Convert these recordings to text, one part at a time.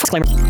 Disclaimer.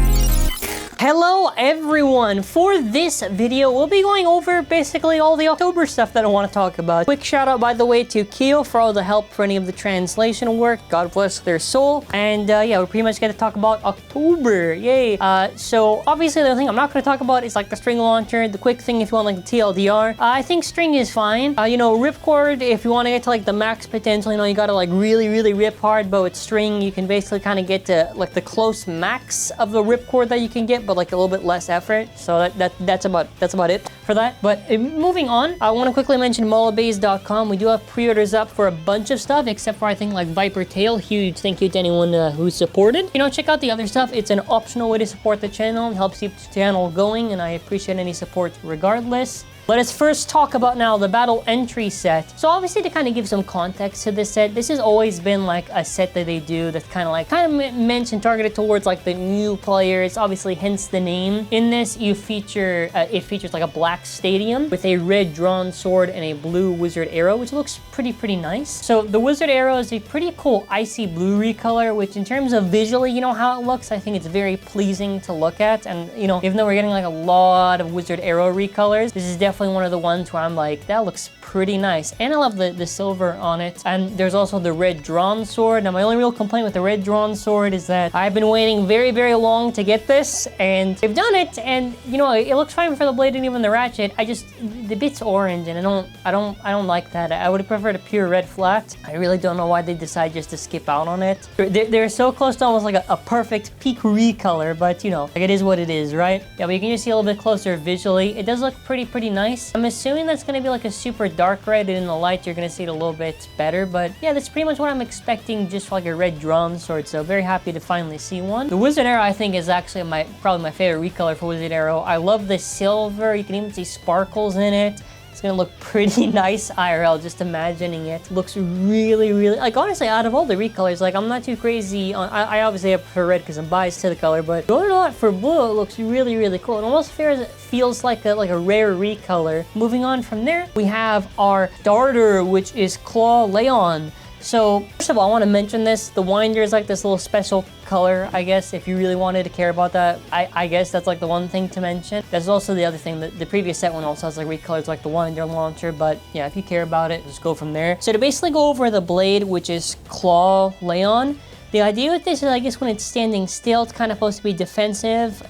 Hello everyone! For this video, we'll be going over basically all the October stuff that I want to talk about. Quick shout out, by the way, to Keo for all the help for any of the translation work. God bless their soul. And yeah, we're pretty much going to talk about October. Yay! So obviously the thing I'm not going to talk about is like the string launcher. The quick thing if you want like the TLDR. I think string is fine. You know, ripcord, if you want to get to like the max potential, you know, you got to like really rip hard. But with string, you can basically kind of get to like the close max of the ripcord that you can get, but like a little bit less effort. So that's about it for that. But moving on, I want to quickly mention BEYBLADE.com. We do have pre-orders up for a bunch of stuff, except for I think like ViperTail. Huge thank you to anyone who supported. You know, check out the other stuff. It's an optional way to support the channel. It helps keep the channel going, and I appreciate any support regardless. Let us first talk about now the battle entry set. So obviously to kind of give some context to this set, this has always been like a set that they do that's kind of meant and targeted towards like the new players, obviously hence the name. In this it features like a black stadium with a red drawn sword and a blue wizard arrow, which looks pretty nice. So the wizard arrow is a pretty cool icy blue recolor, which in terms of visually, you know how it looks, I think it's very pleasing to look at. And you know, even though we're getting like a lot of wizard arrow recolors, this is definitely one of the ones where I'm like, that looks pretty nice. And I love the silver on it. And there's also the red drawn sword. Now my only real complaint with the red drawn sword is that I've been waiting very long to get this, and they've done it, and you know, it looks fine for the blade and even the ratchet. The bit's orange, and I don't like that. I would have preferred a pure red flat. I really don't know why they decide just to skip out on it. They're so close to almost like a perfect peak recolor, but you know, like it is what it is, right? Yeah, but you can just see a little bit closer visually. It does look pretty nice. I'm assuming that's gonna be like a super dark red, and in the light you're gonna see it a little bit better, but yeah, that's pretty much what I'm expecting, just for like a red drawn sword. So very happy to finally see one. The wizard arrow I think is actually probably my favorite recolor for wizard arrow. I love the silver. You can even see sparkles in it. It's gonna look pretty nice IRL, just imagining it. Looks really like, honestly, out of all the recolors, like I'm not too crazy on, I obviously prefer red because I'm biased to the color, but going a lot for blue, it looks really cool. It almost feels like a rare recolor. Moving on from there, we have our starter, which is Claw Leon. So first of all, I want to mention this. The winder is like this little special color, I guess, if you really wanted to care about that. I guess that's like the one thing to mention. That's also the other thing, that the previous set one also has like recolors like the winder launcher, but yeah, if you care about it, just go from there. So to basically go over the blade, which is Claw Leon, the idea with this is, I guess, when it's standing still, it's kind of supposed to be defensive,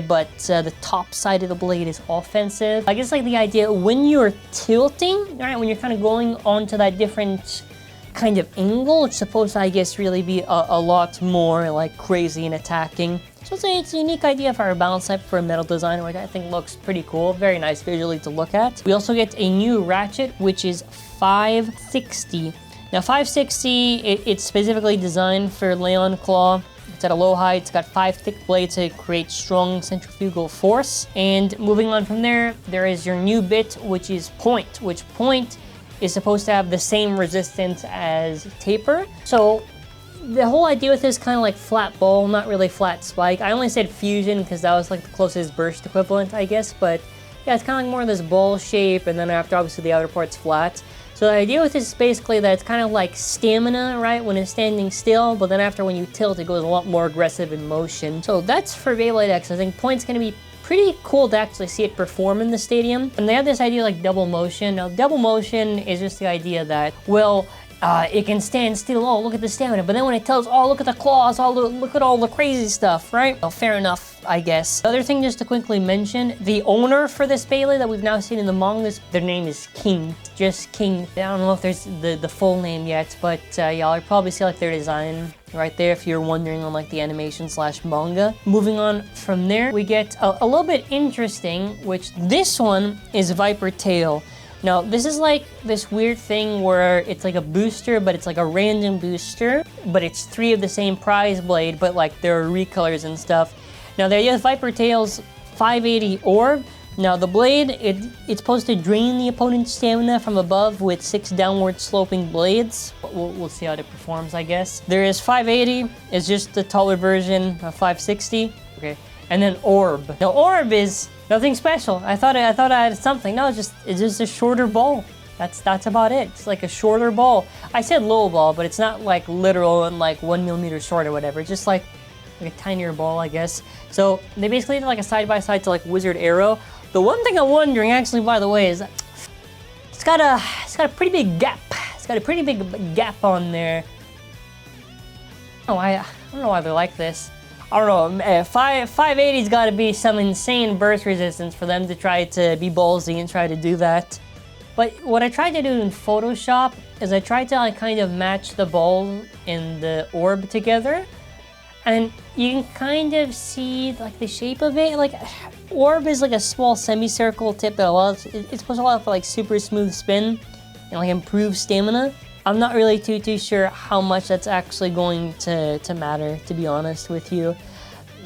but the top side of the blade is offensive. I guess like the idea when you're tilting, right, when you're kind of going onto that different kind of angle, it's supposed to, I guess, really be a lot more like crazy and attacking. So it's a unique idea for our balance type for a metal design, which I think looks pretty cool. Very nice visually to look at. We also get a new ratchet, which is 560. Now 560, it's specifically designed for LeonClaw. It's at a low height. It's got 5 thick blades to create strong centrifugal force. And moving on from there, there is your new bit, which is point, which point is supposed to have the same resistance as taper. So the whole idea with this kind of like flat ball, not really flat spike. I only said fusion because that was like the closest burst equivalent, I guess, but yeah, it's kind of like more of this ball shape, and then after obviously the outer part's flat. So the idea with this is basically that it's kind of like stamina, right, when it's standing still, but then after when you tilt, it goes a lot more aggressive in motion. So that's for Beyblade X. I think point's gonna be pretty cool to actually see it perform in the stadium. And they have this idea like double motion. Now double motion is just the idea that, well, it can stand still, oh look at the stamina, but then when it tells, oh look at the claws, oh look at all the crazy stuff, right? Well, fair enough, I guess. The other thing just to quickly mention, the owner for this Beyblade that we've now seen in the manga, their name is King, just King. I don't know if there's the full name yet, but yeah, I'll probably see like their design right there if you're wondering on like the animation / manga. Moving on from there, we get a little bit interesting, which this one is ViperTail. Now, this is like this weird thing where it's like a booster, but it's like a random booster, but it's 3 of the same prize blade, but like there are recolors and stuff. Now, the idea with ViperTail's 580 orb. Now, the blade, it's supposed to drain the opponent's stamina from above with 6 downward sloping blades. We'll see how it performs, I guess. There is 580, it's just the taller version of 560. Okay, and then orb. Now, orb is nothing special. I thought I had something. No, it's just a shorter ball. That's about it. It's like a shorter ball. I said low ball, but it's not like literal and like 1 millimeter short or whatever. It's just like like a tinier ball, I guess. So they basically did like a side-by-side to like Wizard Arrow. The one thing I'm wondering, actually, by the way, is it's got a pretty big gap. It's got a pretty big gap on there. Oh, I don't know why they're like this. I don't know. 580's got to be some insane burst resistance for them to try to be ballsy and try to do that. But what I tried to do in Photoshop is I tried to like kind of match the ball and the orb together, and you can kind of see like the shape of it. Like orb is like a small semicircle tip that allows it's supposed to allow for like super smooth spin and like improve stamina. I'm not really too sure how much that's actually going to matter, to be honest with you.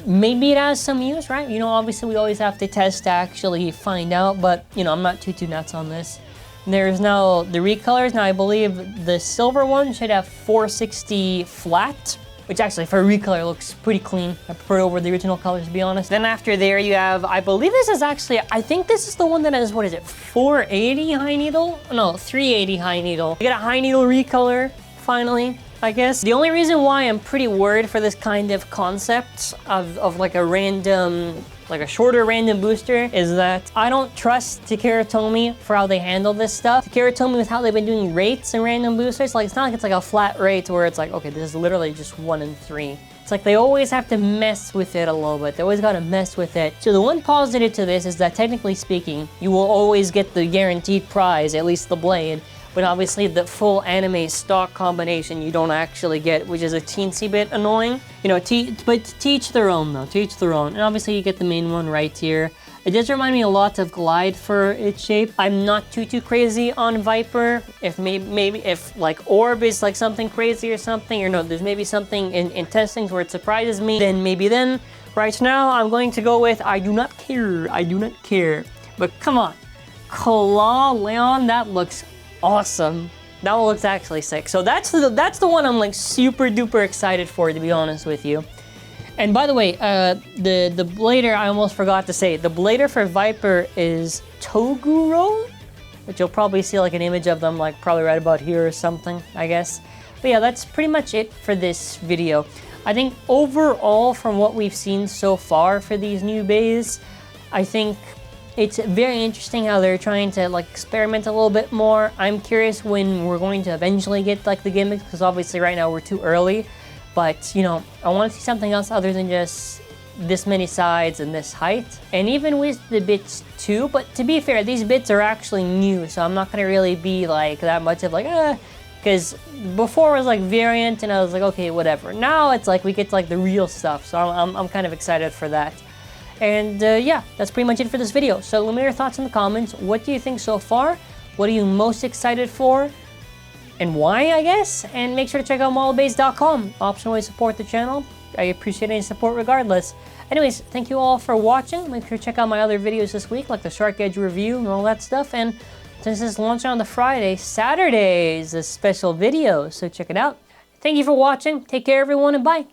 Maybe it has some use, right? You know, obviously we always have to test to actually find out, but you know, I'm not too nuts on this. There's now the recolors. Now I believe the silver one should have 460 flat, which actually for a recolor looks pretty clean. I prefer it over the original colors, to be honest. Then after there you have, I believe this is actually, I think this is the one that has, what is it, 480 high needle? No, 380 high needle. You get a high needle recolor, finally, I guess. The only reason why I'm pretty worried for this kind of concept of like a random, like a shorter random booster, is that I don't trust Takara for how they handle this stuff. Takara with how they've been doing rates and random boosters, like it's not like it's like a flat rate where it's like, okay, this is literally just 1 in 3. It's like they always have to mess with it a little bit. They always gotta mess with it. So the one positive to this is that technically speaking, you will always get the guaranteed prize, at least the blade, but obviously the full anime stock combination you don't actually get, which is a teensy bit annoying. You know, but to each their own though, to each their own. And obviously you get the main one right here. It does remind me a lot of Glide for its shape. I'm not too crazy on Viper. If maybe if like Orb is like something crazy or something, or no, there's maybe something in testings where it surprises me, then maybe then. Right now I'm going to go with I do not care. I do not care. But come on, Claw Leon, that looks awesome. That one looks actually sick. So that's the one I'm like super duper excited for, to be honest with you. And by the way, the blader, I almost forgot to say, the blader for Viper is Toguro, which you'll probably see like an image of them like probably right about here or something, I guess. But yeah, that's pretty much it for this video. I think overall from what we've seen so far for these new bays, I think it's very interesting how they're trying to like experiment a little bit more. I'm curious when we're going to eventually get like the gimmicks, because obviously right now we're too early. But you know, I want to see something else other than just this many sides and this height. And even with the bits too, but to be fair, these bits are actually new, so I'm not gonna really be like that much of like, because before it was like variant and I was like, okay, whatever. Now it's like we get to like the real stuff, so I'm kind of excited for that. And yeah, that's pretty much it for this video. So let me know your thoughts in the comments. What do you think so far? What are you most excited for? And why, I guess? And make sure to check out modelbase.com. Optional way to support the channel. I appreciate any support regardless. Anyways, thank you all for watching. Make sure to check out my other videos this week, like the Shark Edge review and all that stuff. And since it's launching on the Friday, Saturday is a special video, so check it out. Thank you for watching. Take care, everyone, and bye.